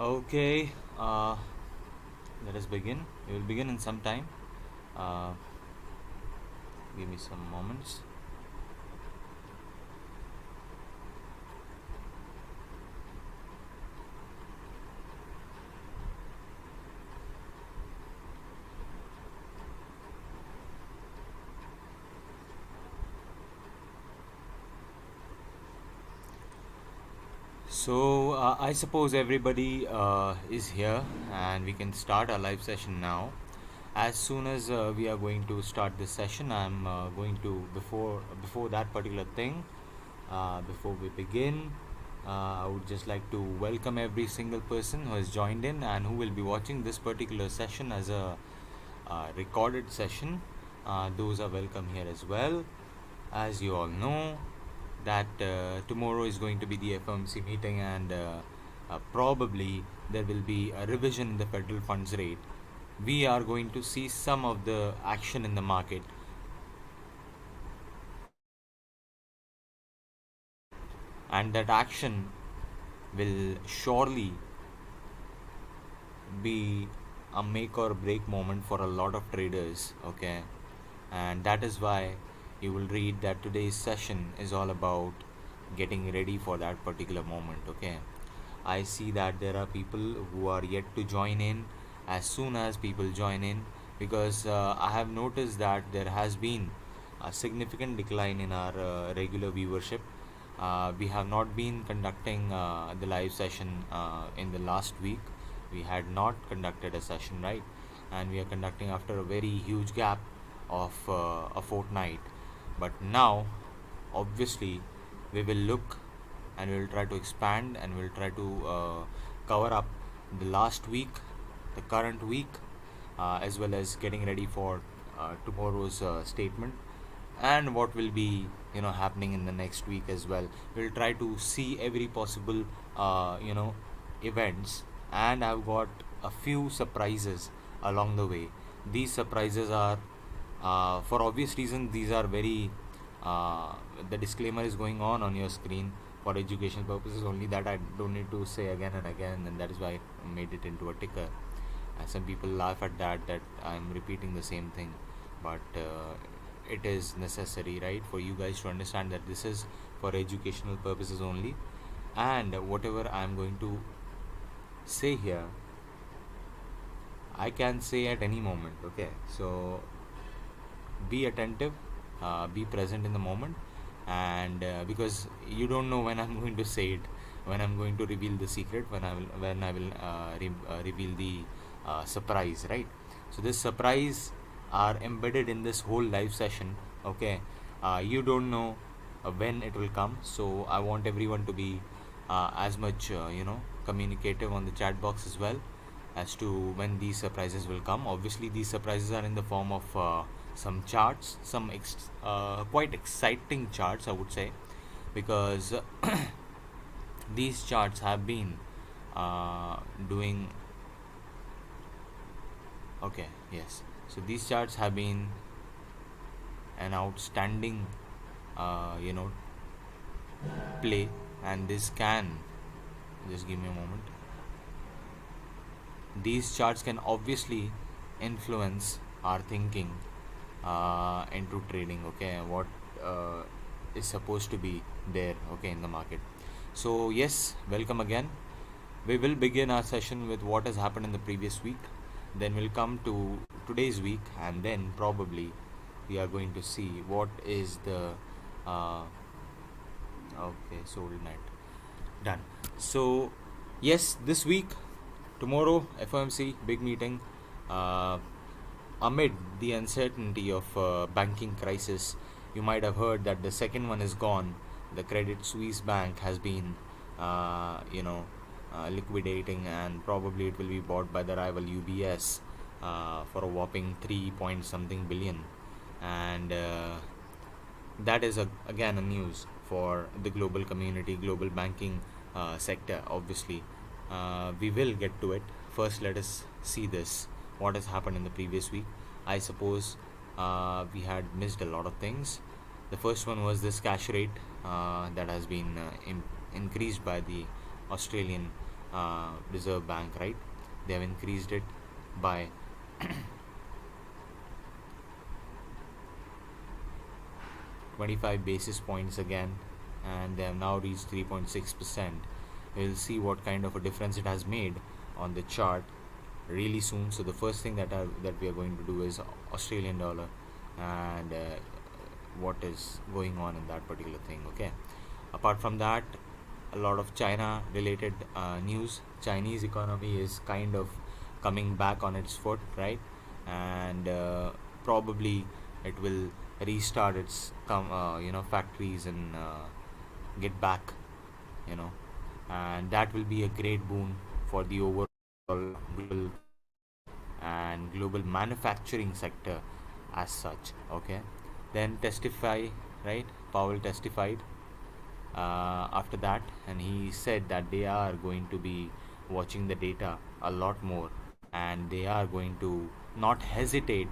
Okay, let us begin. We will begin in some time. Uh, Give me some moments. So, I suppose everybody is here and we can start our live session now. As soon as we are going to start this session, I'm going to before that particular thing, before we begin, I would just like to welcome every single person who has joined in and who will be watching this particular session as a recorded session. Those are welcome here as well. As you all know, that tomorrow is going to be the FOMC meeting, and probably there will be a revision in the federal funds rate. We are going to see some of the action in the market, and that action will surely be a make or break moment for a lot of traders. Okay, and that is why you will read that today's session is all about getting ready for that particular moment. Okay, I see that there are people who are yet to join in. As soon as people join in, because I have noticed that there has been a significant decline in our regular viewership. We have not been conducting the live session in the last week. We had not conducted a session, right? And we are conducting after a very huge gap of a fortnight. But now, obviously, we will look and we will try to expand and we will try to cover up the last week, the current week, as well as getting ready for tomorrow's statement and what will be happening in the next week as well. We'll try to see every possible events, and I've got a few surprises along the way. These surprises are for obvious reasons. These are very the disclaimer is going on your screen for educational purposes only, that I don't need to say again and again, and that is why I made it into a ticker. Some people laugh at that I'm repeating the same thing, but it is necessary, right, for you guys to understand that this is for educational purposes only, and whatever I'm going to say here I can say at any moment. Okay, so be attentive, be present in the moment, and because you don't know when I'm going to say it, when I'm going to reveal the secret, when I will reveal the surprise, right? So this surprise are embedded in this whole live session. Okay, you don't know when it will come, so I want everyone to be as much communicative on the chat box as well as to when these surprises will come. Obviously, these surprises are in the form of some charts, some quite exciting charts, I would say, because these charts have been doing okay. Yes, so these charts have been an outstanding, you know, play, and this can just give me a moment. These charts can obviously influence our thinking into trading. Okay, what is supposed to be there, okay, in the market. So yes, welcome again. We will begin our session with what has happened in the previous week, then we'll come to today's week, and then probably we are going to see what is the okay, sold net done. So yes, this week, tomorrow, FOMC big meeting. Amid the uncertainty of banking crisis, you might have heard that the second one is gone. The Credit Suisse bank has been liquidating, and probably it will be bought by the rival UBS for a whopping 3 point something billion. And that is again a news for the global community, global banking sector. Obviously, we will get to it. First, let us see this. What has happened in the previous week? I suppose we had missed a lot of things. The first one was this cash rate that has been increased by the Australian Reserve Bank, right? They have increased it by 25 basis points again, and they have now reached 3.6%. We'll see what kind of a difference it has made on the chart really soon. So the first thing that we are going to do is Australian dollar, and what is going on in that particular thing. Okay, apart from that, a lot of China related news. Chinese economy is kind of coming back on its foot, right? And probably it will restart its factories and get back, you know and that will be a great boon for the overall global and global manufacturing sector as such. Okay, then testify, right? Powell testified after that, and he said that they are going to be watching the data a lot more, and they are going to not hesitate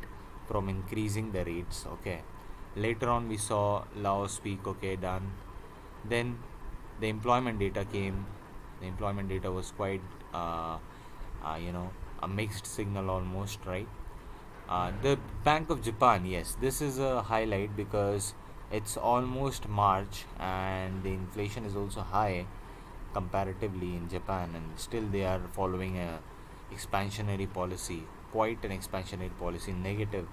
from increasing the rates. Okay, later on we saw Laos speak. Okay, done. Then the employment data came. The employment data was quite a mixed signal almost, right? The Bank of Japan, yes, this is a highlight because it's almost March and the inflation is also high comparatively in Japan, and still they are following a expansionary policy, quite an expansionary policy, negative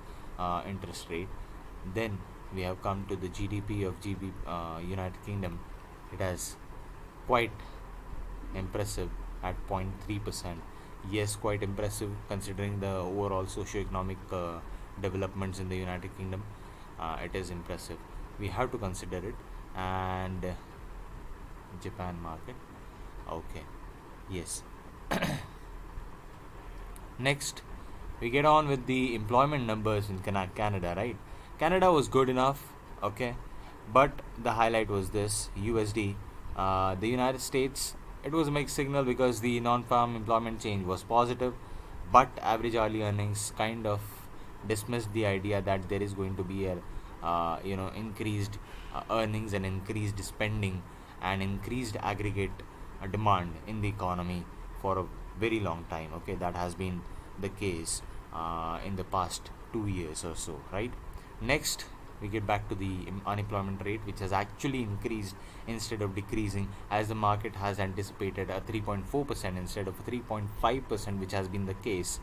interest rate. Then we have come to the GDP of United Kingdom. It has quite impressive at 0.3%. Yes, quite impressive considering the overall socio-economic developments in the United Kingdom. It is impressive. We have to consider it. And Japan market. Okay. Yes. Next, we get on with the employment numbers in Canada, right? Canada was good enough, okay, but the highlight was this USD. The United States, it was a mixed signal because the non-farm employment change was positive, but average hourly earnings kind of dismissed the idea that there is going to be a increased earnings and increased spending and increased aggregate demand in the economy for a very long time. Okay, that has been the case in the past 2 years or so, right? Next, we get back to the unemployment rate, which has actually increased instead of decreasing, as the market has anticipated a 3.4% instead of 3.5%, which has been the case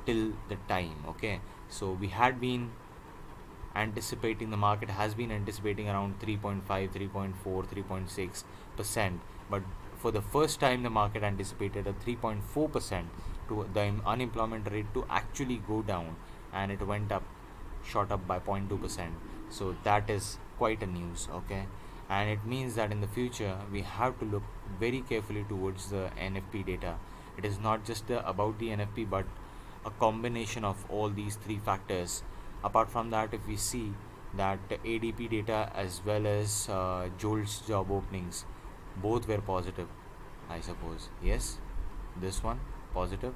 till the time. Okay, so we had been anticipating, the market has been anticipating around 3.5, 3.4, 3.6%, but for the first time the market anticipated a 3.4% to the unemployment rate to actually go down, and it went up, shot up by 0.2%. So that is quite a news. Okay, and it means that in the future we have to look very carefully towards the NFP data. It is not just about the NFP, but a combination of all these three factors. Apart from that, if we see that ADP data as well as Jolt's job openings, both were positive, I suppose. Yes, this one positive,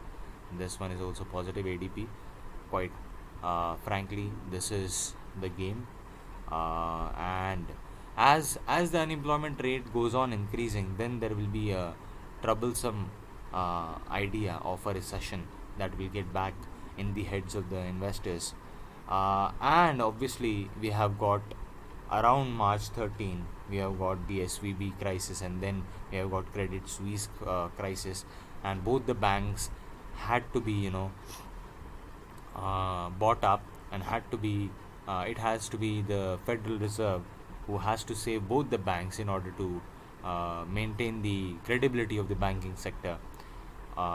this one is also positive. ADP, quite frankly, this is the game. And as the unemployment rate goes on increasing, then there will be a troublesome idea of a recession that will get back in the heads of the investors. And obviously we have got around March 13, we have got the SVB crisis, and then we have got Credit Suisse crisis, and both the banks had to be bought up, and had to be it has to be the Federal Reserve who has to save both the banks in order to maintain the credibility of the banking sector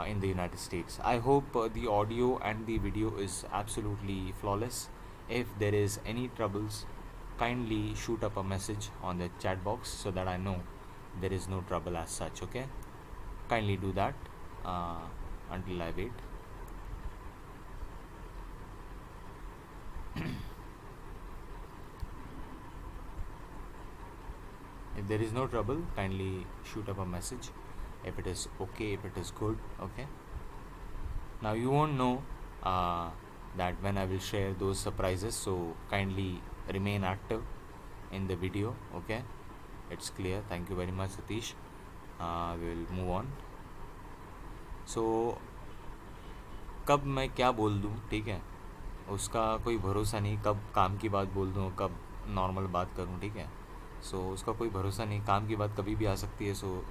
in the United States. I hope the audio and the video is absolutely flawless. If there is any troubles, kindly shoot up a message on the chat box so that I know there is no trouble as such. Okay, kindly do that until I wait. If there is no trouble, kindly shoot up a message. If it is okay, if it is good. Okay, now you won't know that when I will share those surprises, so kindly remain active in the video. Okay, it's clear. Thank you very much, Satish. We'll move on. सो कब मैं क्या बोल दूँ, ठीक है, उसका कोई भरोसा नहीं, कब काम की बात बोल दूँ, कब नॉर्मल बात करूँ, ठीक है। सो उसका कोई भरोसा नहीं, काम की बात कभी भी आ सकती है। सो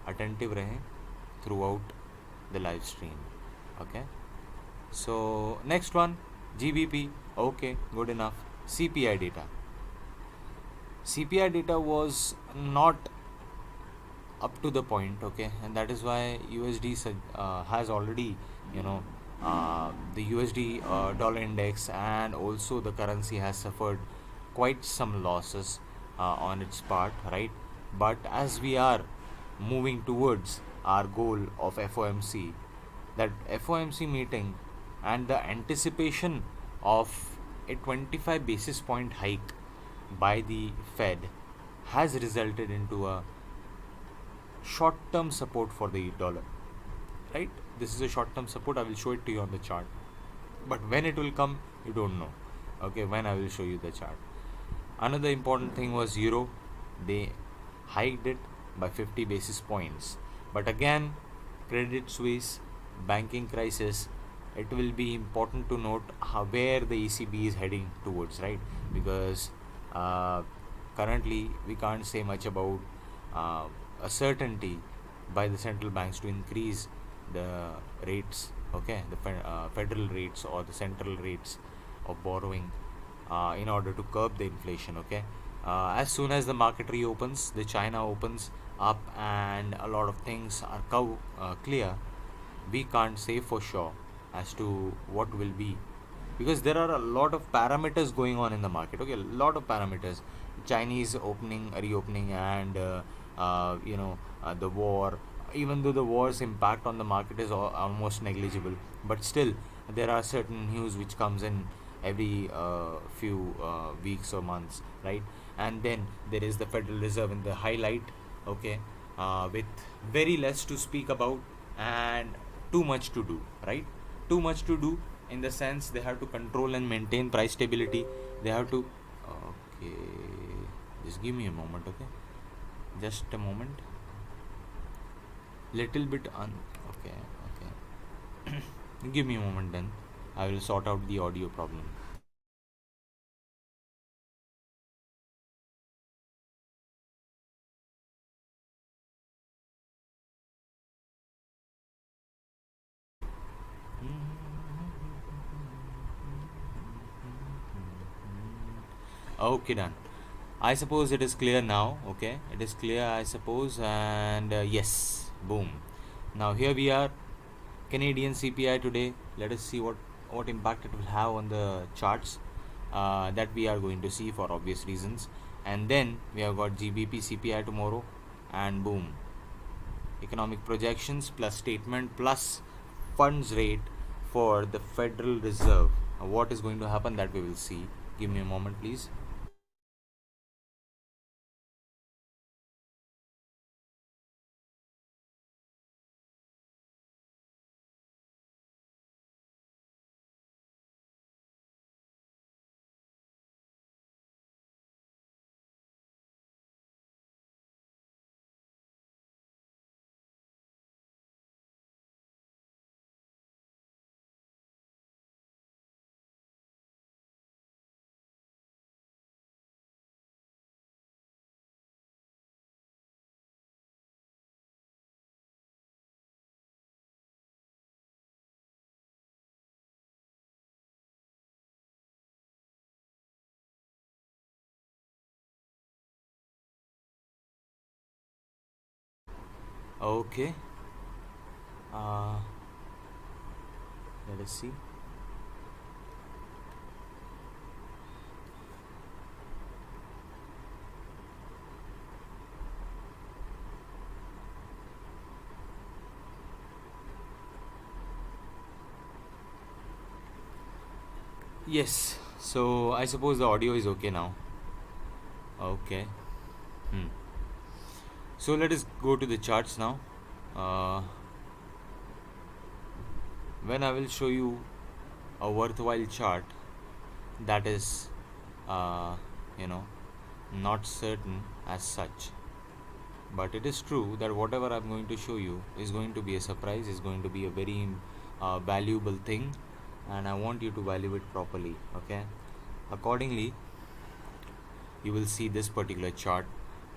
अटेंटिव रहें through out the live stream, okay. So next one, GBP, okay, good enough. CPI data. CPI data was not up to the point, okay, and that is why USD has already, you know, the USD dollar index and also the currency has suffered quite some losses on its part, right? But as we are moving towards our goal of FOMC, that FOMC meeting and the anticipation of a 25 basis point hike by the Fed has resulted into a short term support for the dollar, right? This is a short term support. I will show it to you on the chart, but when it will come, you don't know, okay, when I will show you the chart. Another important thing was euro. They hiked it by 50 basis points, but again, Credit Suisse, banking crisis, it will be important to note where the ECB is heading towards, right? Because uh, currently we can't say much about uh, a certainty by the central banks to increase the rates, okay, the federal rates or the central rates of borrowing in order to curb the inflation, okay. As soon as the market reopens, the China opens up and a lot of things are clear, we can't say for sure as to what will be, because there are a lot of parameters going on in the market, okay, a lot of parameters. Chinese opening, reopening, and the war. Even though the war's impact on the market is almost negligible, but still there are certain news which comes in every few weeks or months, right? And then there is the Federal Reserve in the highlight, okay, with very less to speak about and too much to do, right? Too much to do in the sense they have to control and maintain price stability. They have to, okay, just give me a moment, okay, just a moment, little bit okay, okay. Give me a moment, then I will sort out the audio problem. Okay, done. I suppose it is clear now. Okay, it is clear, I suppose, and yes, boom. Now here we are, Canadian CPI today. Let us see what impact it will have on the charts that we are going to see for obvious reasons. And then we have got GBP CPI tomorrow, and boom, economic projections plus statement plus funds rate for the Federal Reserve. What is going to happen, that we will see. Give me a moment, please. Okay. Uh, Let us see. Yes. So I suppose the audio is okay now. Okay. Hmm. So let us go to the charts now. Uh, when I will show you a worthwhile chart that is, uh, you know, not certain as such. But it is true that whatever I'm going to show you is going to be a surprise, is going to be a very valuable thing, and I want you to value it properly. Okay, accordingly, you will see this particular chart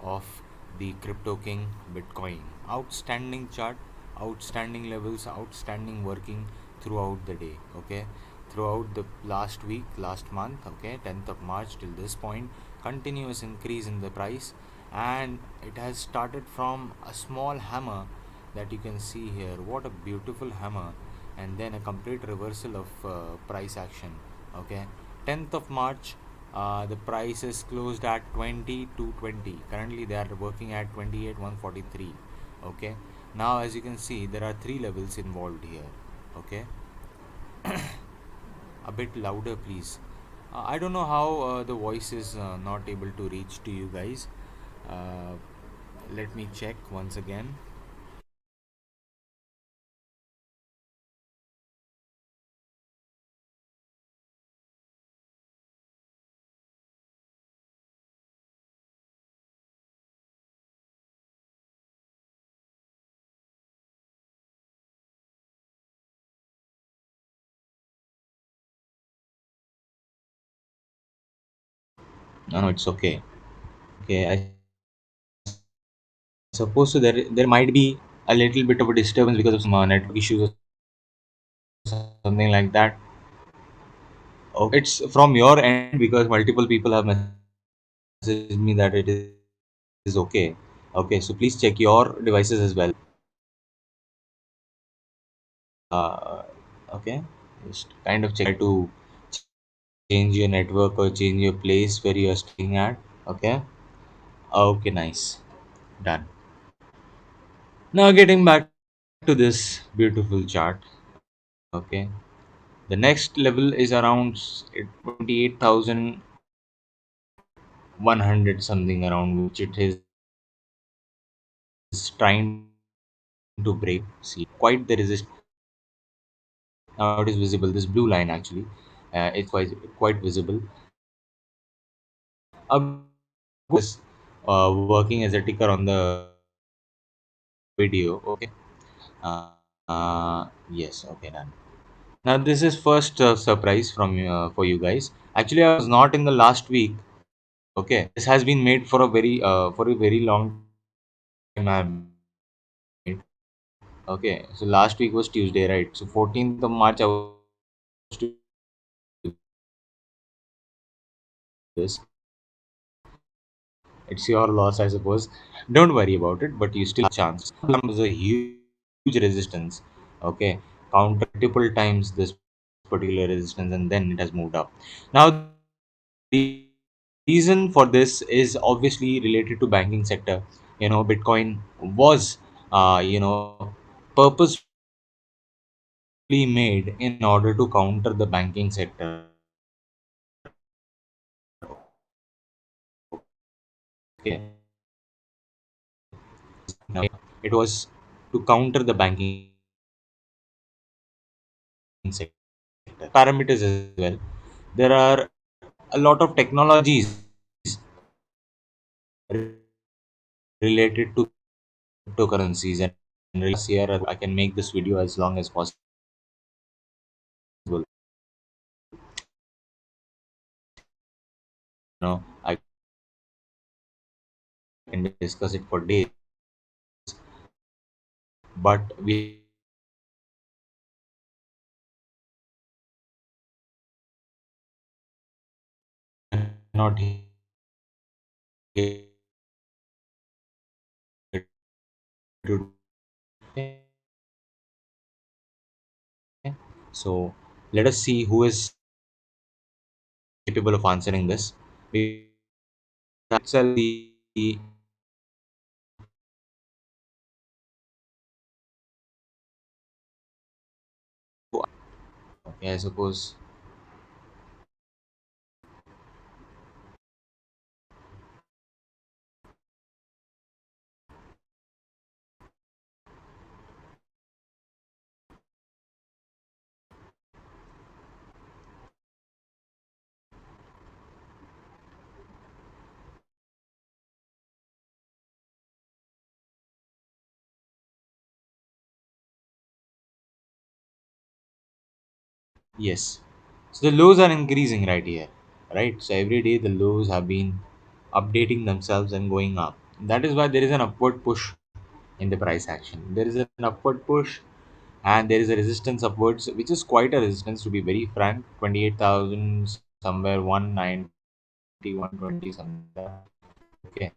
of the crypto king Bitcoin. Outstanding chart, outstanding levels, outstanding working throughout the day. Okay, throughout the last week, last month. Okay, 10th of March till this point, continuous increase in the price, and it has started from a small hammer that you can see here. What a beautiful hammer, and then a complete reversal of price action. Okay, 10th of March, the price is closed at 2220. Currently they are working at 28,143. Okay, now as you can see there are three levels involved here. Okay, a bit louder please. I don't know how the voice is not able to reach to you guys. uh, Let me check once again. No, it's okay. Okay, I suppose so. There might be a little bit of a disturbance because of some network issues or something like that. Okay, it's from your end because multiple people have messaged me that it is okay. Okay, so please check your devices as well. Uh, okay, just kind of check to change your network or change your place where you are staying at. Okay, okay, nice, done. Now getting back to this beautiful chart. Okay, the next level is around 28,100 something around which it is trying to break. See, quite the resist. Now it is visible. This blue line actually, it's quite visible. Is working as a ticker on the video. Okay. Yes. Okay. Done. Now this is first surprise from for you guys. Actually, I was not in the last week. Okay. This has been made for a very long time. I made. Okay. So last week was Tuesday, right? So 14th of March I was to this. It's your loss, I suppose. Don't worry about it, but you still have a chance. There's a huge resistance. Okay, counter multiple times this particular resistance, and then it has moved up. Now, the reason for this is obviously related to banking sector. You know, Bitcoin was, purposefully made in order to counter the banking sector. Okay, now, it was to counter the banking sector. Parameters as well. There are a lot of technologies related to cryptocurrencies, and here I can make this video as long as possible. I can discuss it for days, but we are not here to. So let us see who is capable of answering this. We itself the okay, I suppose. Yes. So the lows are increasing right here, right? So every day the lows have been updating themselves and going up. That is why there is an upward push in the price action. There is an upward push and there is a resistance upwards, which is quite a resistance to be very frank. 28,000 somewhere 190, 120 something like that. Okay.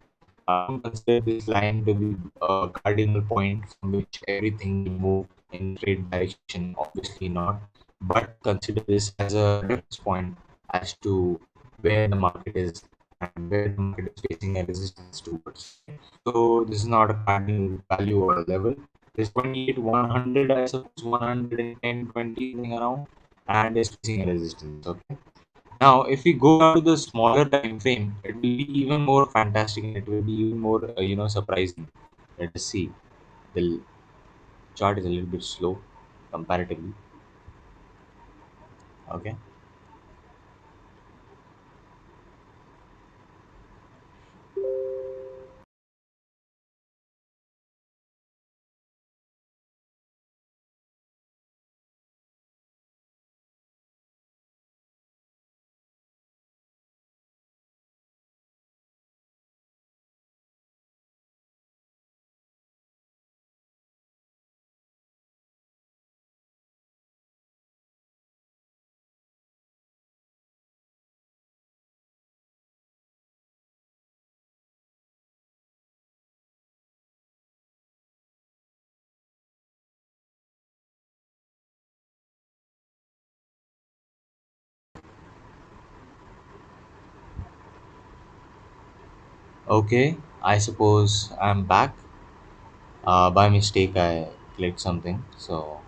Don't consider this line to be a cardinal point from which everything will move in straight direction. Obviously not. But consider this as a reference point as to where the market is and where the market is facing a resistance towards. So this is not a cardinal value or a level. This 28, 100, I suppose 110, 20 something around, and is facing a resistance. Okay. Now, if we go down to the smaller time frame, it will be even more fantastic and it will be even more, surprising. Let us see. The chart is a little bit slow comparatively. Okay. Okay. I suppose I'm back. By mistake, I clicked something, so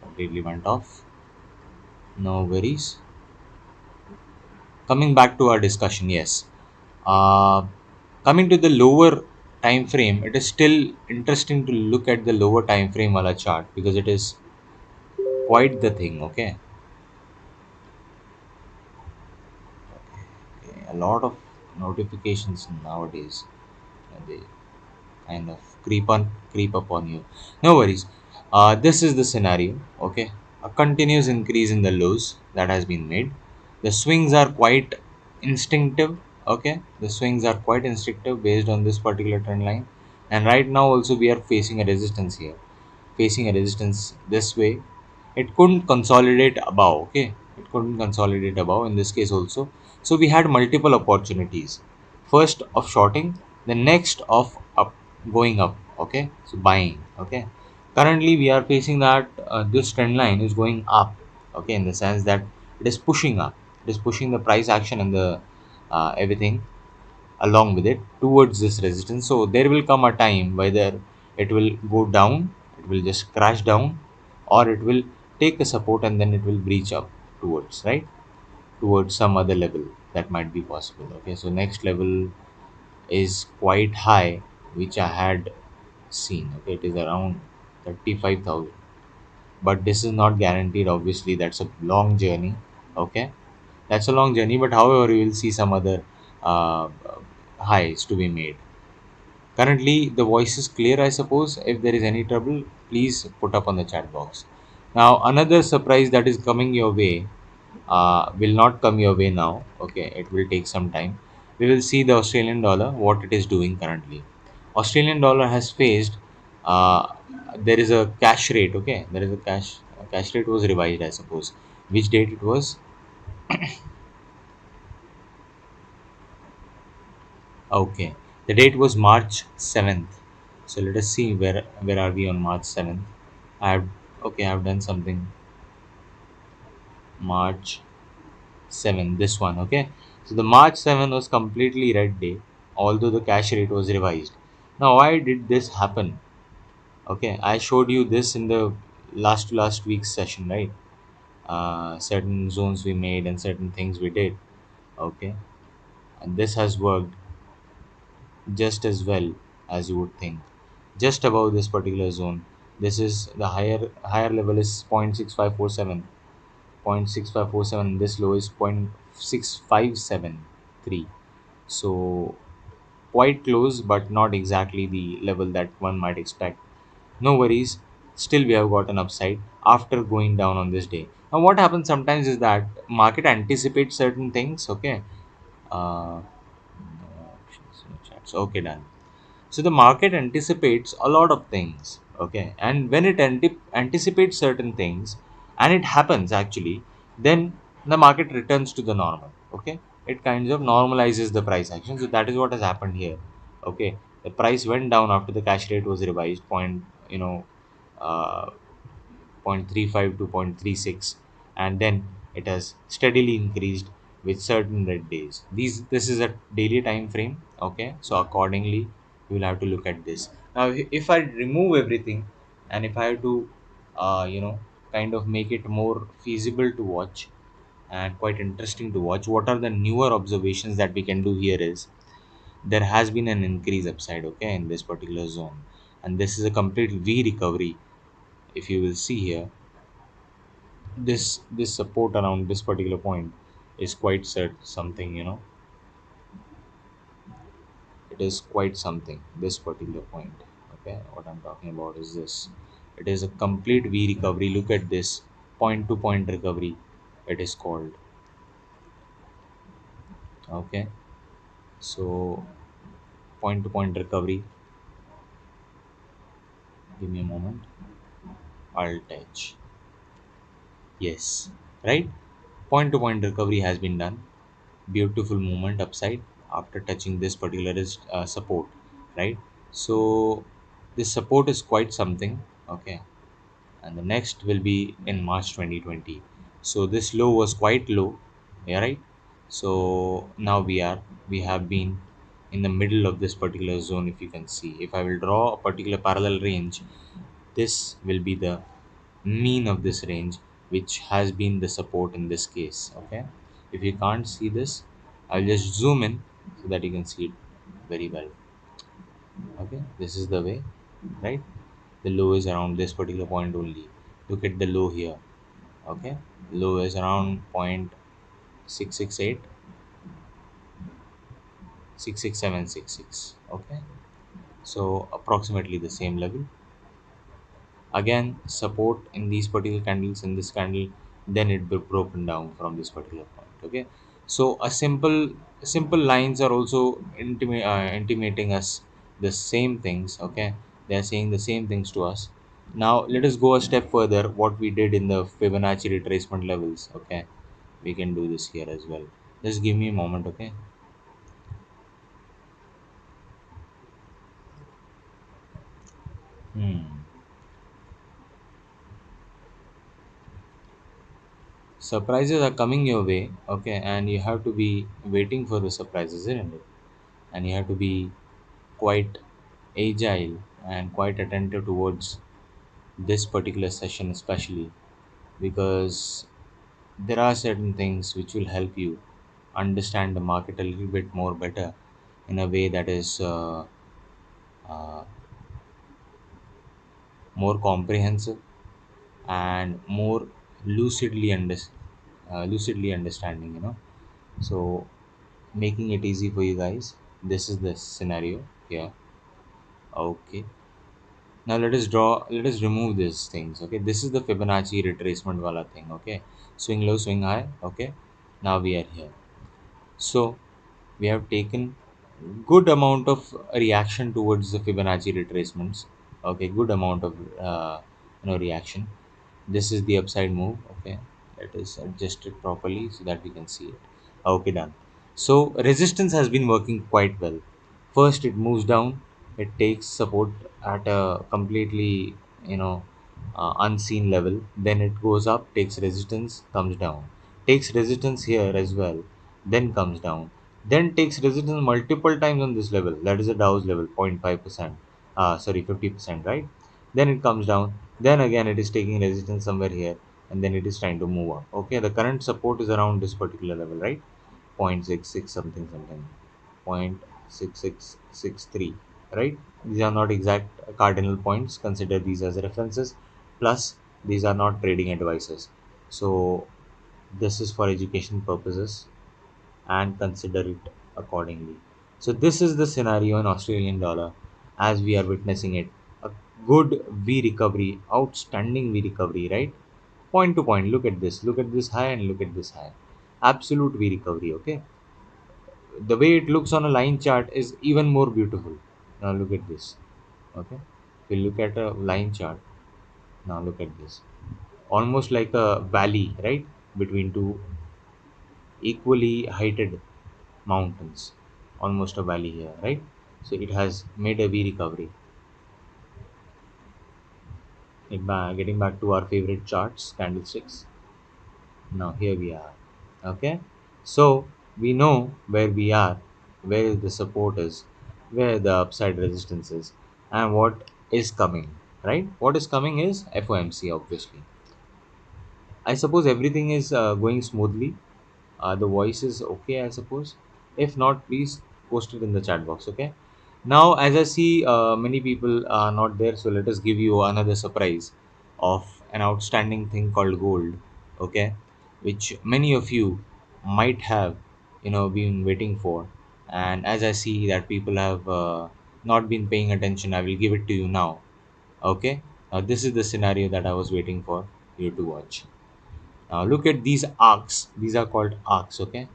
completely went off. No worries. Coming back to our discussion, yes. Uh, Coming to the lower time frame, it is still interesting to look at the lower time frame wala chart because it is quite the thing. Okay. Okay, a lot of notifications nowadays. They kind of creep up on you. No worries. This is the scenario. Okay, a continuous increase in the lows that has been made. The swings are quite instinctive. Okay, the swings are quite instinctive based on this particular trend line. And right now also we are facing a resistance here, facing a resistance this way. It couldn't consolidate above. Okay, it couldn't consolidate above in this case also. So we had multiple opportunities, first of shorting, the next of up, going up. Okay, so buying. Okay, currently we are facing that this trend line is going up. Okay, in the sense that it is pushing up, it is pushing the price action and the everything along with it towards this resistance. So there will come a time whether it will go down, it will just crash down, or it will take a support and then it will breach up towards, right, towards some other level that might be possible. Okay, so next level is quite high, which I had seen. Okay, it is around 35,000, but this is not guaranteed. Obviously, that's a long journey. Okay, that's a long journey, but however, you will see some other highs to be made. Currently, the voice is clear, I suppose. If there is any trouble, please put up on the chat box. Now, another surprise that is coming your way will not come your way now. Okay, it will take some time. We will see the Australian dollar, what it is doing currently. Australian dollar has faced, uh, there is a cash rate. Okay, there is a cash rate was revised, I suppose. Which date it was? Okay, the date was March 7th. So let us see where are we on March 7th. I have okay, I have done something. March 7th, this one. Okay, so the March 7th was completely red day, although the cash rate was revised. Now, why did this happen? Okay, I showed you this in the last week's session, right? Certain zones we made and certain things we did. Okay, and this has worked just as well as you would think. Just above this particular zone, this is the higher level is 0.6547, 0.6547. This low is 0.6573. So quite close, but not exactly the level that one might expect. No worries, still we have got an upside after going down on this day. Now what happens sometimes is that market anticipates certain things. Okay. No options, no chats. Okay, done. So the market anticipates a lot of things, okay, and when it anticipates certain things, and it happens actually, then the market returns to the normal, okay. It kind of normalizes the price action. So that is what has happened here, okay. The price went down after the cash rate was revised, uh, 0.35 to 0.36, and then it has steadily increased with certain red days. This is a daily time frame, okay. So accordingly you will have to look at this. Now if I remove everything, and if I have to kind of make it more feasible to watch and quite interesting to watch, what are the newer observations that we can do here is there has been an increase upside, okay, in this particular zone, and this is a complete V recovery. If you will see here, this support around this particular point is quite something, it is quite something, this particular point. Okay, what I'm talking about is this. It is a complete V recovery. Look at this point to point recovery, it is called. Okay, so point to point recovery. Give me a moment. Alt edge. Yes, right. Point to point recovery has been done. Beautiful movement upside after touching this particular support, right? So this support is quite something, okay. And the next will be in March 2020. So this low was quite low, yeah, right. So now we have been in the middle of this particular zone. If you can see, if I will draw a particular parallel range, this will be the mean of this range, which has been the support in this case, okay. If you can't see this, I'll just zoom in so that you can see it very well. Okay, this is the way, right. The low is around this particular point only. Look at the low here, okay. Low is around 0.668, 66766, okay. So approximately the same level. Again support in these particular candles, in this candle, then it be broken down from this particular point, okay. So a simple lines are also intimating us the same things, okay. They are saying the same things to us. Now let us go a step further, what we did in the Fibonacci retracement levels, okay. We can do this here as well. Just give me a moment, okay. hmm. Surprises are coming your way, okay, and you have to be waiting for the surprises, isn't it? And you have to be quite agile and quite attentive towards this particular session, especially because there are certain things which will help you understand the market a little bit more better in a way that is uh, more comprehensive and more lucidly lucidly understanding, so making it easy for you guys. This is the scenario here, okay. Now let us remove these things. Okay, this is the Fibonacci retracement wala thing. Okay, swing low, swing high. Okay, now we are here. So we have taken good amount of reaction towards the Fibonacci retracements. Okay, good amount of reaction. This is the upside move. Okay, let us adjust it properly so that we can see it. Okay, done. So resistance has been working quite well. First it moves down, it takes support at a completely, unseen level. Then it goes up, takes resistance, comes down, takes resistance here as well, then comes down, then takes resistance multiple times on this level, that is the Dow's level, 0.5%, sorry, 50%, right. Then it comes down, then again it is taking resistance somewhere here, and then it is trying to move up. Okay, the current support is around this particular level, right. 0.66 something something, 0.6663, right. These are not exact cardinal points, consider these as references. Plus these are not trading advices, so this is for education purposes, and consider it accordingly. So this is the scenario in Australian dollar as we are witnessing it. A good V recovery, outstanding V recovery, right? point to point. Look at this high and look at this high. Absolute V recovery. Okay, the way it looks on a line chart is even more beautiful. Now look at this. Okay, if you look at a line chart, now look at this. Almost like a valley, right, between two equally heighted mountains. Almost a valley here, right? So it has made a V recovery. Getting back to our favorite charts, candlesticks. Now here we are. Okay, so we know where we are, where the support is, where the upside resistance is, and what is coming. Right? What is coming is FOMC, obviously. I suppose everything is going smoothly. The voice is okay, I suppose. If not, please post it in the chat box. Okay. Now, as I see, many people are not there, so let us give you another surprise of an outstanding thing called gold. Okay, which many of you might have, been waiting for. And as I see that people have not been paying attention, I will give it to you now. Okay. Now, this is the scenario that I was waiting for you to watch. Now look at these arcs. These are called arcs. Okay,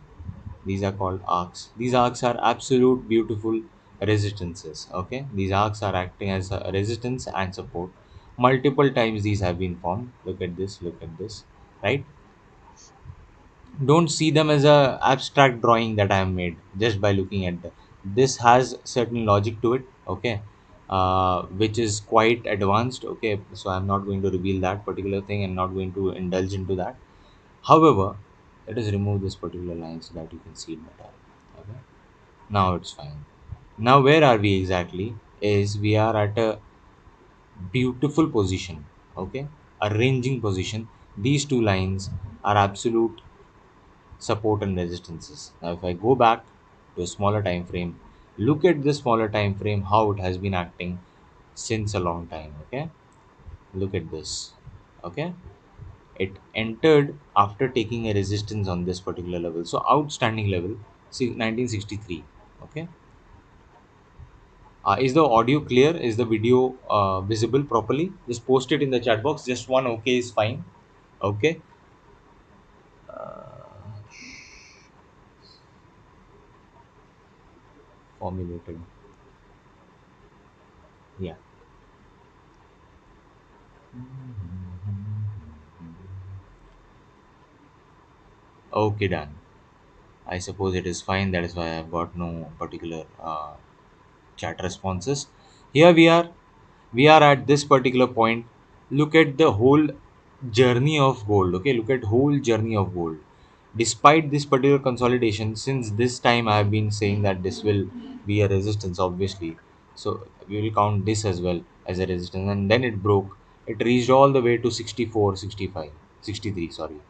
these are called arcs. These arcs are absolute beautiful resistances. Okay, these arcs are acting as a resistance and support. Multiple times these have been formed. Look at this. Look at this. Right? Don't see them as a abstract drawing that I have made just by looking at them. This has certain logic to it. Okay, which is quite advanced. Okay, so I'm not going to reveal that particular thing and not going to indulge into that. However, let us remove this particular line so that you can see it better. Okay. Now it's fine. Now where are we exactly? Is we are at a beautiful position. Okay. A ranging position. These two lines are absolute support and resistances. Now if I go back to a smaller time frame, look at this smaller time frame, how it has been acting since a long time. Okay. Look at this. Okay. It entered after taking a resistance on this particular level. So outstanding level, see 1963. Okay. Is the audio clear? Is the video visible properly? Just post it in the chat box. Just one okay is fine. Okay. Formulated. Yeah. Okay, done. I suppose it is fine. That is why I've got no particular chat responses. Here we are. We are at this particular point. Look at the whole journey of gold. Okay, look at whole journey of gold. Despite this particular consolidation, since this time I have been saying that this will be a resistance, obviously. So we will count this as well as a resistance, and then it broke. It reached all the way to 64, 65, 63. Sorry,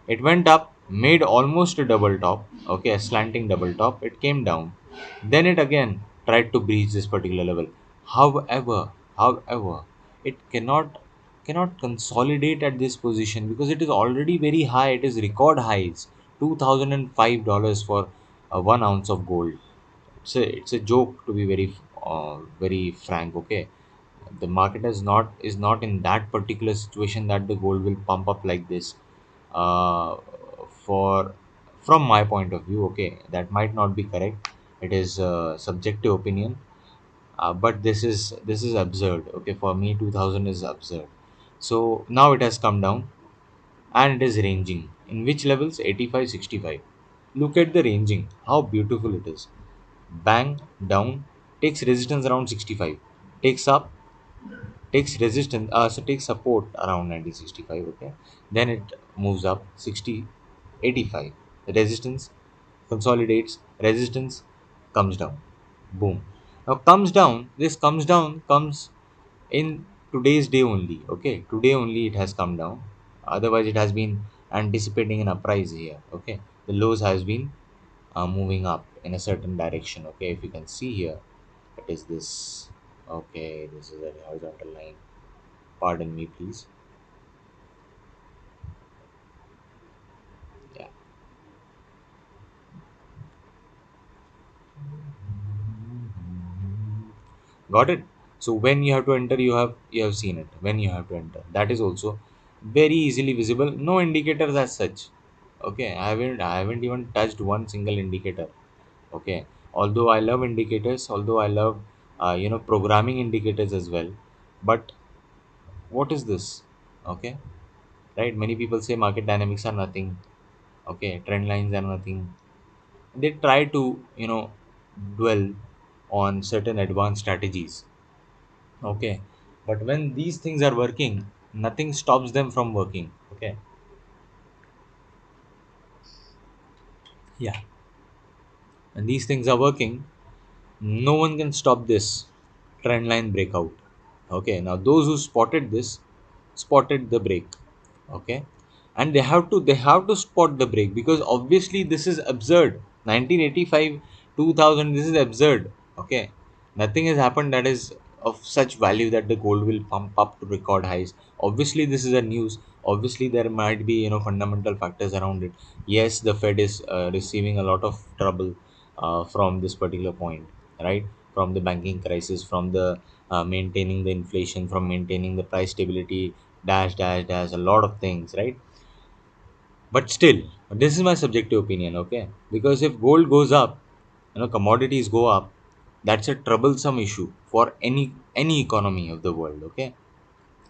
it went up, made almost a double top, okay, a slanting double top. It came down. Then it again tried to breach this particular level. However, it cannot consolidate at this position because it is already very high. It is record highs, $2,005 for 1 ounce of gold. It's a joke, to be very frank. Okay, the market is not in that particular situation that the gold will pump up like this. For From my point of view, okay, that might not be correct. It is subjective opinion, but this is absurd. Okay, for me 2000 is absurd. So now it has come down and it is ranging in which levels? 85, 65. Look at the ranging, how beautiful it is. Bang, down, takes resistance around 65, takes up, takes resistance, so takes support around 1965. Okay, then it moves up 60, 85. Resistance, consolidates, resistance, comes down, boom. Now comes down, this comes in today's day only. Okay, today only it has come down, otherwise it has been anticipating an uprise here. Okay, the lows has been moving up in a certain direction. Okay, if you can see here, it is this. Okay, this is a horizontal line. Pardon me, please. Yeah, got it. So when you have to enter, you have seen it. When you have to enter, that is also very easily visible, no indicators as such. Okay, I haven't even touched one single indicator. Okay, although I love indicators, although I love programming indicators as well, but what is this? Okay, right, many people say market dynamics are nothing. Okay, trend lines are nothing. They try to dwell on certain advanced strategies. Okay, but when these things are working, nothing stops them from working. Okay, yeah, and these things are working, no one can stop this trend line breakout. Okay, now those who spotted this spotted the break. Okay, and they have to spot the break, because obviously this is absurd. 1985, 2000, this is absurd. Okay, nothing has happened that is of such value that the gold will pump up to record highs. Obviously this is a news. Obviously there might be fundamental factors around it. Yes, the Fed is receiving a lot of trouble from this particular point, right? From the banking crisis, from the maintaining the inflation, from maintaining the price stability, dash dash dash, a lot of things, right? But still, this is my subjective opinion. Okay, because if gold goes up, commodities go up, that's a troublesome issue for any economy of the world. Okay,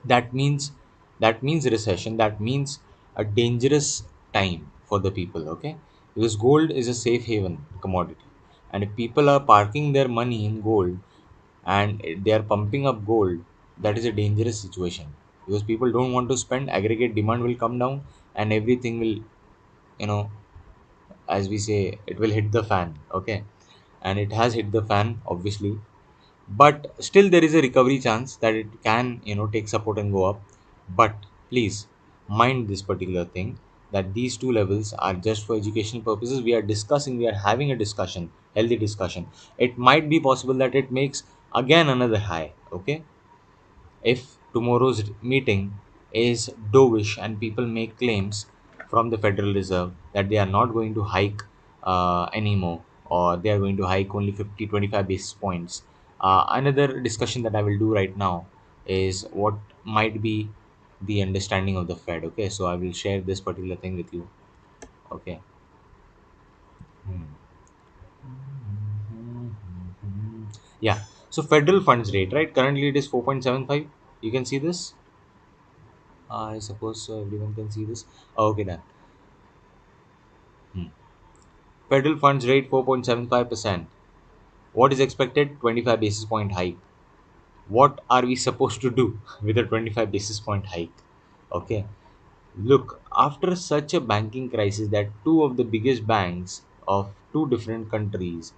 that means recession, that means a dangerous time for the people. Okay, because gold is a safe haven commodity, and if people are parking their money in gold and they are pumping up gold, that is a dangerous situation, because people don't want to spend, aggregate demand will come down, and everything will, you know as we say, it will hit the fan. Okay, and it has hit the fan obviously, but still there is a recovery chance that it can take support and go up. But please mind this particular thing, that these two levels are just for educational purposes. We are discussing, we are having a discussion, healthy discussion. It might be possible that it makes again another high. Okay, if tomorrow's meeting is dovish and people make claims from the Federal Reserve that they are not going to hike anymore, or they are going to hike only 50, 25 basis points. Another discussion that I will do right now is what might be the understanding of the Fed. Okay, so I will share this particular thing with you. Okay. Hmm. Yeah. So federal funds rate, right? Currently it is 4.75. You can see this. I suppose so everyone can see this. Okay, done. Hmm. Federal funds rate 4.75%. What is expected? 25 basis point hike. What are we supposed to do with a 25 basis point hike? Okay. Look, after such a banking crisis that two of the biggest banks of two different countries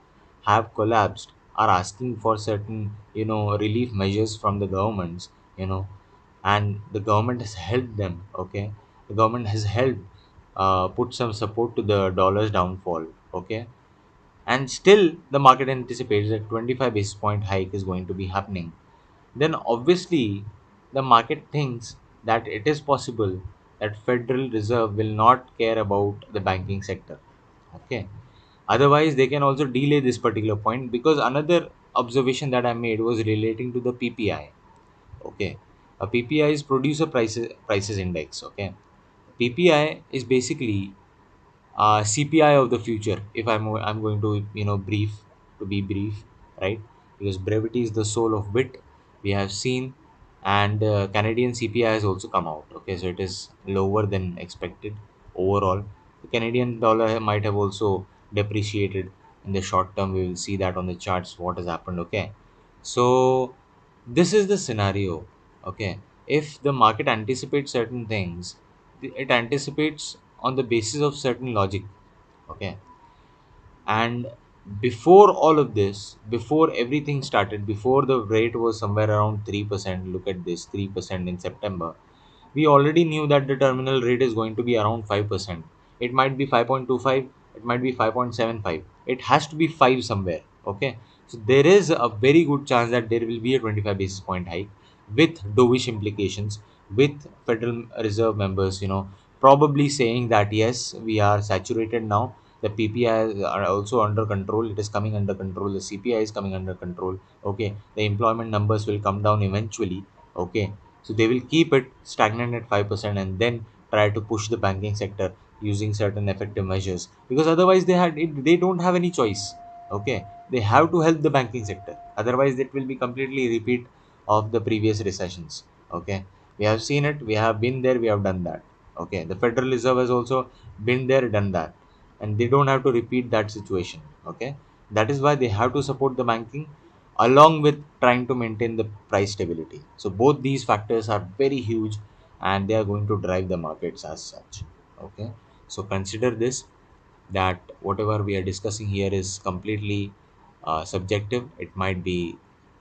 have collapsed, are asking for certain, relief measures from the governments, and the government has helped them. Okay, the government has helped put some support to the dollar's downfall. Okay, and still the market anticipates that 25 basis point hike is going to be happening, then obviously the market thinks that it is possible that Federal Reserve will not care about the banking sector. Okay, otherwise they can also delay this particular point, because another observation that I made was relating to the PPI. Okay, a PPI is producer prices index. Okay, PPI is basically CPI of the future. If I'm going to brief, to be brief, right? Because brevity is the soul of wit. We have seen, and Canadian CPI has also come out. Okay, so it is lower than expected overall. The Canadian dollar might have also depreciated in the short term. We will see that on the charts what has happened. Okay, so this is the scenario. Okay, if the market anticipates certain things, it anticipates on the basis of certain logic. Okay, and before all of this, before everything started, before the rate was somewhere around 3%, look at this, 3% in September, we already knew that the terminal rate is going to be around 5%. It might be 5.25, it might be 5.75. It has to be 5 somewhere. Okay. So there is a very good chance that there will be a 25 basis point hike with dovish implications, with Federal Reserve members, probably saying that yes, we are saturated now. The PPI are also under control. It is coming under control. The CPI is coming under control. Okay. The employment numbers will come down eventually. Okay, So they will keep it stagnant at 5% and then try to push the banking sector using certain effective measures, because otherwise they don't have any choice. Okay, they have to help the banking sector, otherwise it will be completely repeat of the previous recessions. Okay, we have seen it, we have been there, we have done that. Okay, the Federal Reserve has also been there, done that, and they don't have to repeat that situation. Okay, that is why they have to support the banking along with trying to maintain the price stability. So both these factors are very huge and they are going to drive the markets as such. Okay, so consider this, that whatever we are discussing here is completely subjective. It might be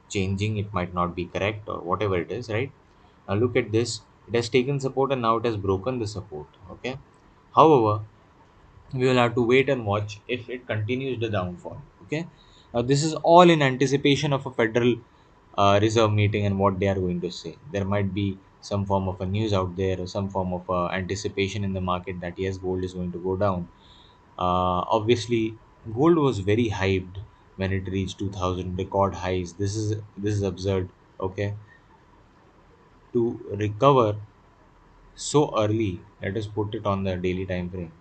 changing, it might not be correct, or whatever it is, right? Now look at this, it has taken support and now it has broken the support. Okay, however, we will have to wait and watch if it continues the downfall. Okay, this is all in anticipation of a Federal Reserve meeting and what they are going to say. There might be some form of a news out there or some form of anticipation in the market that yes, gold is going to go down. Obviously, gold was very hyped when it reached 2000 record highs. This is absurd. Okay, to recover so early, let us put it on the daily time frame.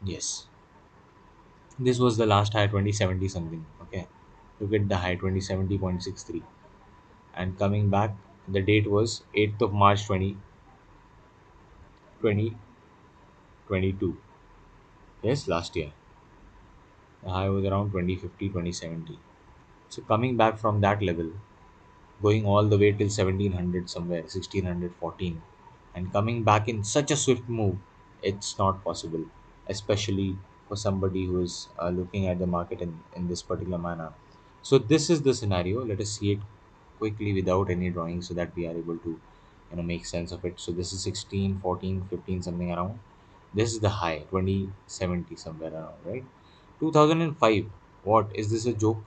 Yes, this was the last high, 2070 something. Okay, look at the high, 2070.63, and coming back, the date was 8th of March 2022. Yes, last year. The high was around 2050, 2070. So coming back from that level, going all the way till 1700 somewhere, 1614, and coming back in such a swift move, it's not possible, especially for somebody who is looking at the market in this particular manner. So this is the scenario. Let us see it quickly without any drawing so that we are able to make sense of it. So this is 16, 14, 15 something around. This is the high, 2070 somewhere around, right? 2005. What is this, a joke?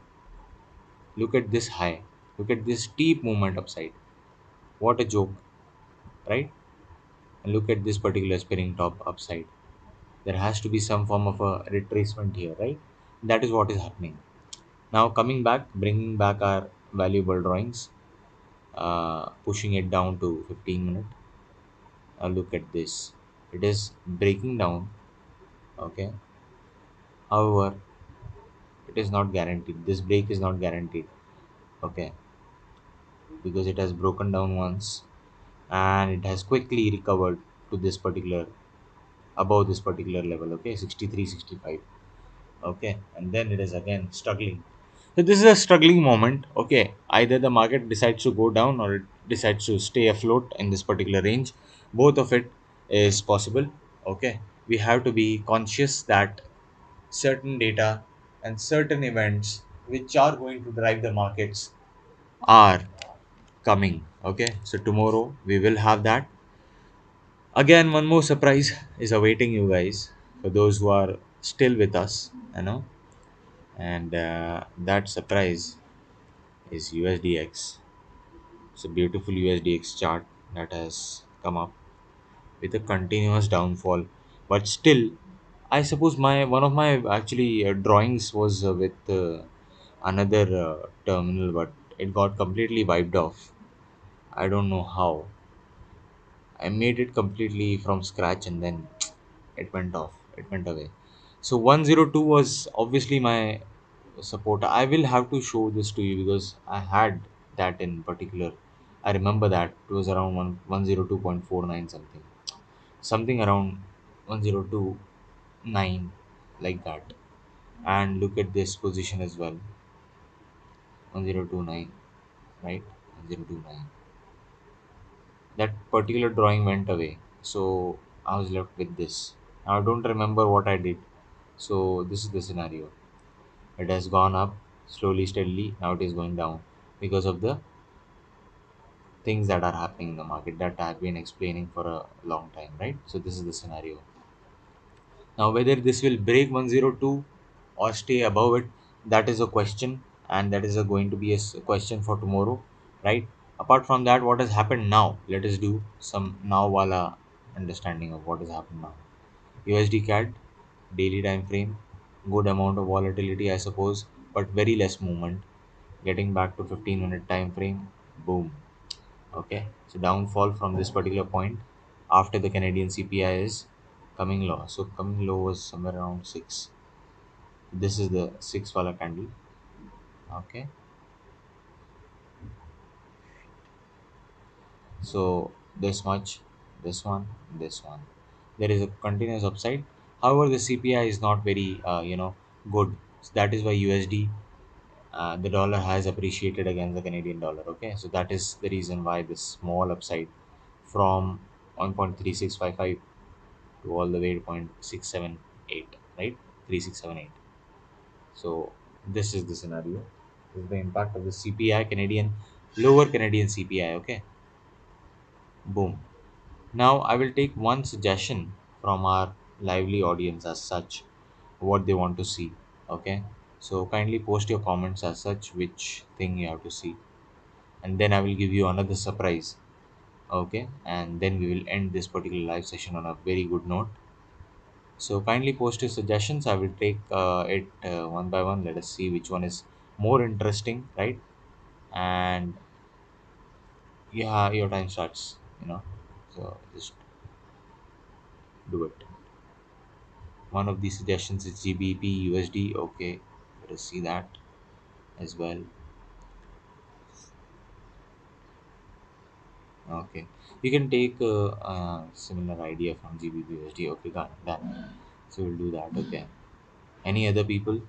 Look at this high. Look at this steep movement upside. What a joke, right? And look at this particular spinning top upside. There has to be some form of a retracement here, right? That is what is happening. Now coming back, bringing back our valuable drawings, pushing it down to 15 minute. Look at this. It is breaking down. Okay. However, it is not guaranteed. This break is not guaranteed. Okay, because it has broken down once and it has quickly recovered to this particular, above this particular level. Okay, 63, 65. Okay, and then it is again struggling. So this is a struggling moment. Okay, either the market decides to go down or it decides to stay afloat in this particular range. Both of it is possible. Okay, we have to be conscious that certain data and certain events which are going to drive the markets are coming. Okay, so tomorrow we will have that. Again, one more surprise is awaiting you guys, for those who are still with us, and that surprise is USDX. It's a beautiful USDX chart that has come up with a continuous downfall, but still, I suppose my one of my actually drawings was with another terminal, but it got completely wiped off. I don't know how. I made it completely from scratch and then it went off. It went away. So 102 was obviously my support. I will have to show this to you because I had that in particular. I remember that it was around 102.49 something. Something around 1029, like that. And look at this position as well. 1029, right? 1029. That particular drawing went away, so I was left with this. Now I don't remember what I did. So this is the scenario. It has gone up slowly, steadily. Now it is going down because of the things that are happening in the market that I have been explaining for a long time, right? So this is the scenario. Now whether this will break 102 or stay above it, that is a question, and that is going to be a question for tomorrow, right? Apart from that, what has happened now? Let us do some now wala understanding of what has happened now. USD CAD daily time frame, good amount of volatility, I suppose, but very less movement. Getting back to 15-minute time frame, boom. Okay, so downfall from this particular point after the Canadian CPI is coming low. So coming low was somewhere around 6. This is the 6 wala candle. Okay, so this much, this one, this one. There is a continuous upside. However, the CPI is not very good. So that is why USD, the dollar has appreciated against the Canadian dollar. Okay, so that is the reason why this small upside from 1.3655 to all the way to 0.678, right? 3678. So this is the scenario. This is the impact of the CPI Canadian, lower Canadian CPI. Okay, boom. Now I will take one suggestion from our lively audience as such, what they want to see. Okay, so kindly post your comments as such, which thing you have to see, and then I will give you another surprise. Okay, and then we will end this particular live session on a very good note. So kindly post your suggestions. I will take it one by one. Let us see which one is more interesting, right? And yeah, your time starts. So just do it. One of these suggestions is GBP USD. Okay, let us see that as well. Okay, you can take a similar idea from GBP USD. Okay, done. So we'll do that. Okay. Any other people?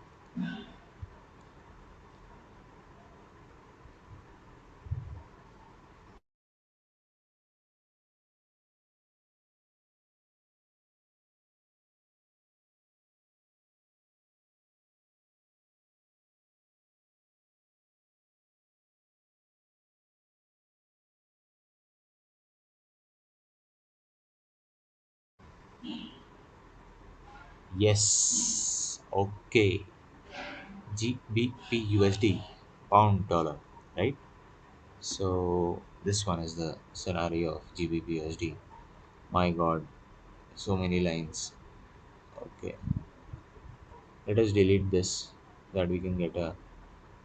Yes. Okay. GBP USD, pound dollar, right? So this one is the scenario of GBP USD. My God, so many lines. Okay, let us delete this so that we can get a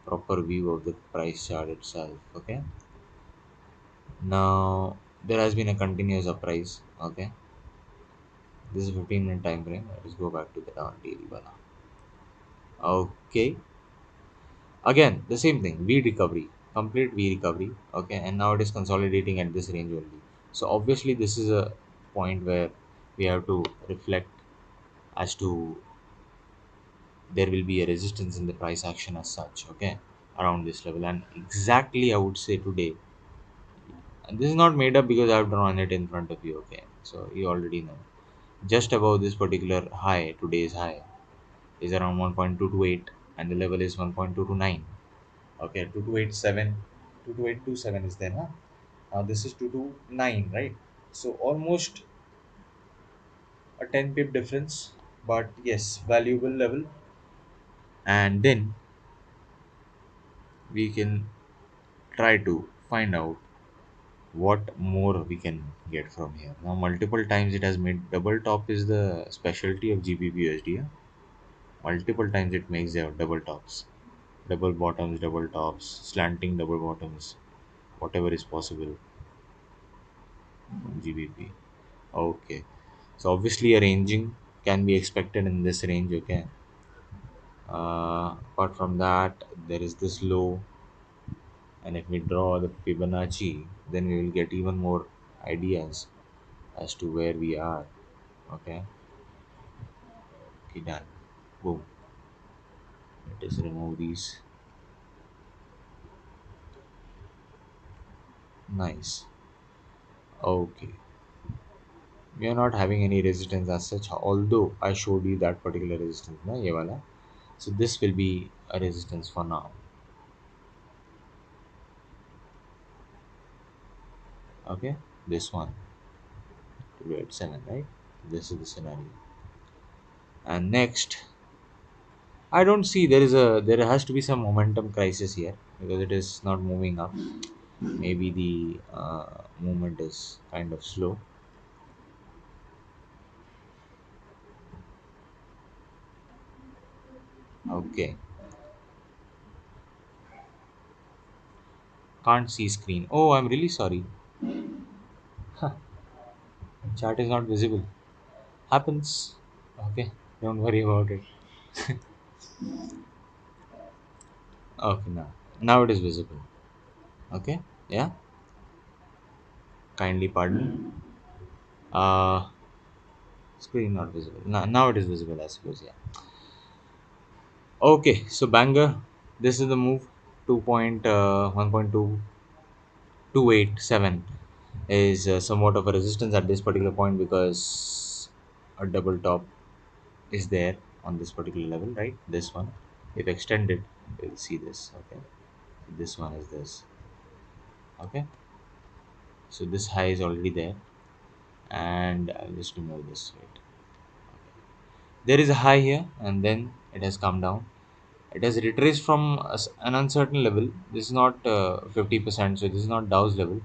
proper view of the price chart itself. Okay, now there has been a continuous uprise. Okay, this is 15-minute time frame. Let us go back to the daily bala. Okay, again the same thing, v recovery, complete v recovery. Okay, and now it is consolidating at this range only. So obviously this is a point where we have to reflect as to there will be a resistance in the price action as such. Okay, around this level, and exactly I would say today, and this is not made up because I have drawn it in front of you. Okay, so you already know, just above this particular high, today's high is around 1.228, and the level is 1.229. Okay, 2287, 22827 is there, huh? Now this is 229, right? So almost a 10 pip difference, but yes, valuable level. And then we can try to find out what more we can get from here. Now, multiple times it has made double top is the specialty of GBP USD. Huh? Multiple times it makes their double tops, double bottoms, double tops, slanting double bottoms, whatever is possible on GBP. Okay. So obviously a ranging can be expected in this range. Okay. Apart from that, there is this low, and if we draw the Fibonacci, then we will get even more ideas as to where we are. Okay. Okay, done. Boom. Let us remove these. Nice. Okay. We are not having any resistance as such, although I showed you that particular resistance, na, ye wala. So this will be a resistance for now. Okay. This one. 287, right? This is the scenario. And next, I don't see there has to be some momentum crisis here because it is not moving up. Maybe the movement is kind of slow. Okay, Can't see screen. Oh, I'm really sorry. Chat is not visible. Happens. Okay, don't worry about it. Okay, now it is visible. Okay, yeah. Kindly pardon. Uh, Screen not visible. Now it is visible, I suppose. Yeah. Okay, so banger. This is the move. 1.287 is somewhat of a resistance at this particular point because a double top is there on this particular level, right? This one, if extended, you'll see this. Okay, this one is this. Okay, so this high is already there, and I'll just remove this. Wait, there is a high here, and then it has come down. It has retraced from an uncertain level. This is not 50%, so this is not Dow's level.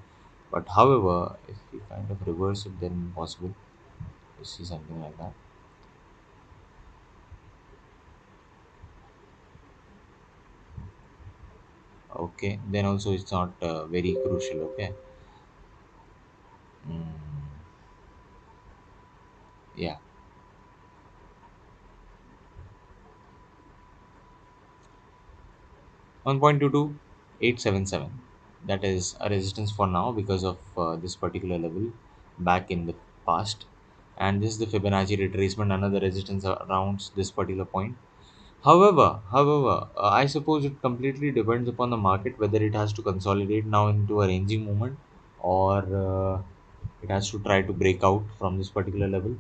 But however, if we kind of reverse it, then possible to see something like that. Okay, then also it's not very crucial. Okay, yeah, 1.22877. That is a resistance for now because of this particular level back in the past. And this is the Fibonacci retracement, another resistance around this particular point. However, I suppose it completely depends upon the market whether it has to consolidate now into a ranging movement, or it has to try to break out from this particular level.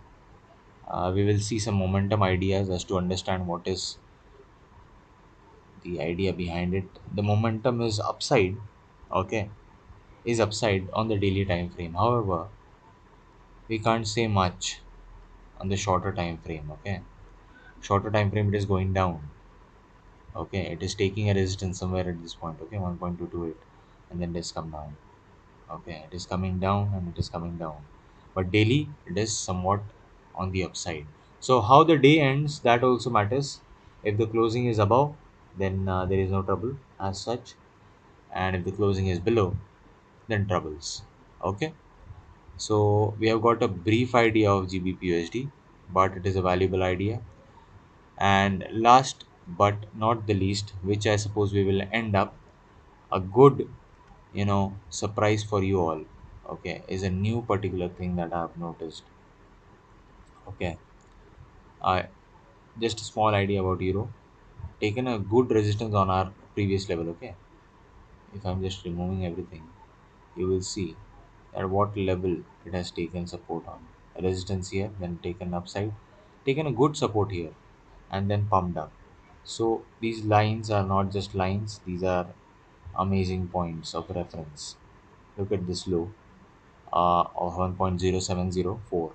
We will see some momentum ideas as to understand what is the idea behind it. The momentum is upside, okay, is upside on the daily time frame. However, we can't say much on the shorter time frame, okay. Shorter time frame, it is going down. Okay, it is taking a resistance somewhere at this point. Okay, 1.228, and then it has come down. Okay, it is coming down and it is coming down, but daily it is somewhat on the upside. So how the day ends, that also matters. If the closing is above, then there is no trouble as such, and if the closing is below, then troubles. Okay, so we have got a brief idea of GBPUSD, but it is a valuable idea. And last but not the least, which I suppose we will end up, a good, surprise for you all, okay, is a new particular thing that I have noticed. Okay, I just a small idea about euro, taken a good resistance on our previous level. Okay, if I'm just removing everything, you will see at what level it has taken support on a resistance here, then taken upside, taken a good support here, and then pumped up. So these lines are not just lines, these are amazing points of reference. Look at this low of 1.0704,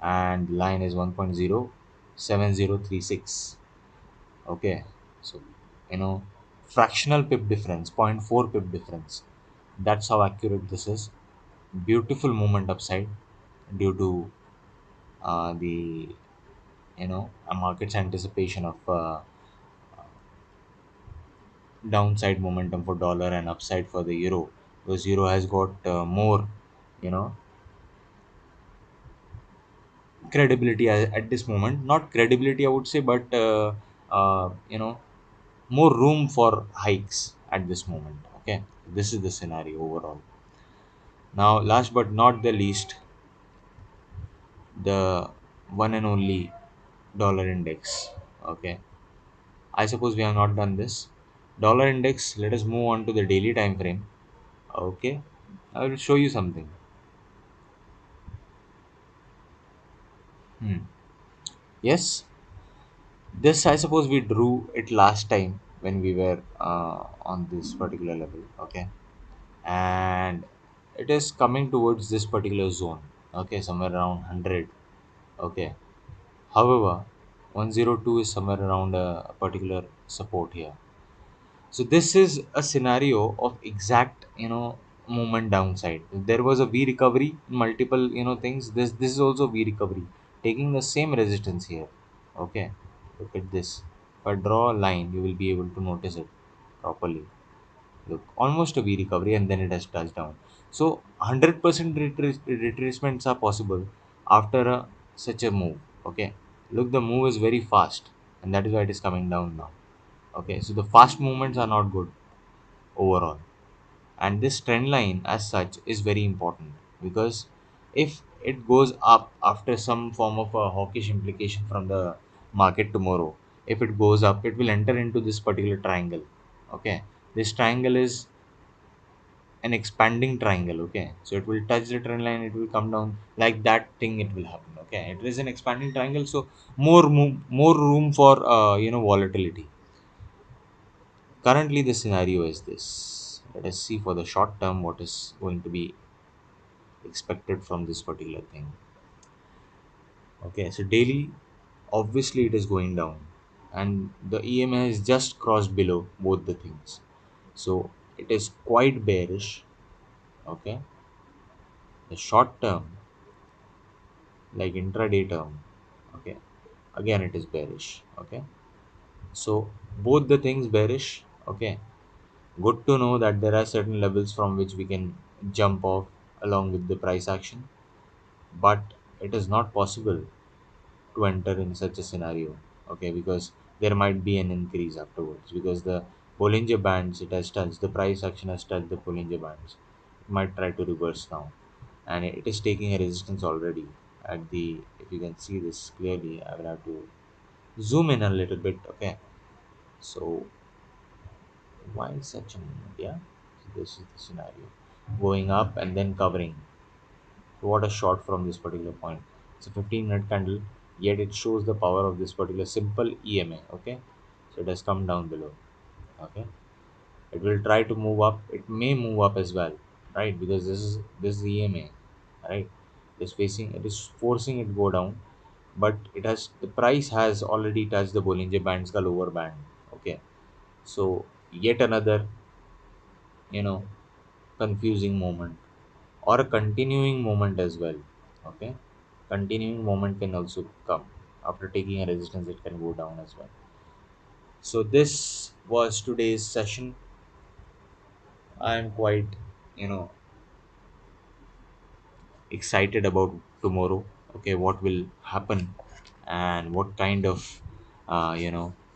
and line is 1.07036. Okay, so fractional pip difference, zero point 0.4 pip difference. That's how accurate this is. Beautiful movement upside due to the a market's anticipation of downside momentum for dollar and upside for the euro, because euro has got more you know credibility at this moment. Not credibility, I would say, but uh, you know more room for hikes at this moment. Okay, this is the scenario overall. Now, last but not the least, the one and only dollar index. Okay, I suppose we have not done this dollar index. Let us move on to the daily time frame. Okay, I will show you something. Hmm. Yes, this I suppose we drew it last time when we were on this particular level. Okay, and it is coming towards this particular zone. Okay, somewhere around 100. Okay, however, 102 is somewhere around a particular support here. So this is a scenario of exact movement downside. If there was a V recovery in multiple things, this is also V recovery taking the same resistance here. Okay, look at this. If I draw a line, you will be able to notice it properly. Look, almost a V recovery, and then it has touched down. So 100% retracements are possible after such a move. Okay, look, the move is very fast, and that is why it is coming down now. Okay, so the fast movements are not good overall, and this trend line as such is very important, because if it goes up after some form of a hawkish implication from the market tomorrow, if it goes up, it will enter into this particular triangle. Okay, this triangle is an expanding triangle. Okay, so it will touch the trend line, it will come down, like that thing it will happen. Okay, it is an expanding triangle, so more room for volatility. Currently the scenario is this. Let us see for the short term what is going to be expected from this particular thing. Okay, so daily, obviously it is going down, and the EMA has just crossed below both the things, so it is quite bearish. Okay, the short term, like intraday term, okay, again it is bearish. Okay, so both the things bearish. Okay, good to know that there are certain levels from which we can jump off along with the price action, but it is not possible to enter in such a scenario. Okay, because there might be an increase afterwards, because the Bollinger Bands, it has touched, the price action has touched the Bollinger Bands. It might try to reverse now, and it is taking a resistance already at the, if you can see this clearly, I will have to zoom in a little bit. Okay, so why such a movement? Yeah, so this is the scenario, going up and then covering. So what a shot from this particular point. It's a 15-minute candle, yet it shows the power of this particular simple EMA. Okay, so it has come down below. Okay, it will try to move up. It may move up as well, right? Because this is EMA, right? It is facing, it is forcing it go down, but it has, the price has already touched the Bollinger Bands ka lower band. Okay, so yet another, you know, confusing moment, or a continuing moment as well. Okay, continuing moment can also come after taking a resistance, it can go down as well. So this was today's session. I am quite, you know, excited about tomorrow. Okay, what will happen, and what kind of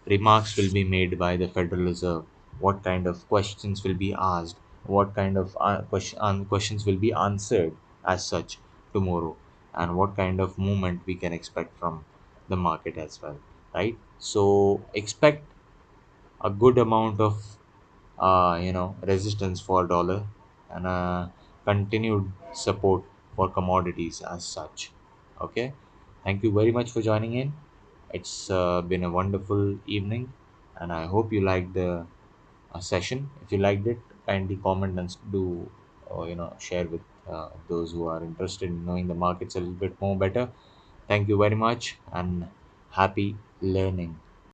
remarks will be made by the Federal Reserve, what kind of questions will be asked, what kind of questions will be answered as such tomorrow, and what kind of movement we can expect from the market as well, right? So expect a good amount of resistance for dollar, and continued support for commodities as such. Okay, thank you very much for joining in. It's been a wonderful evening, and I hope you liked the session. If you liked it, kindly comment and do share with those who are interested in knowing the markets a little bit more better. Thank you very much, and happy learning.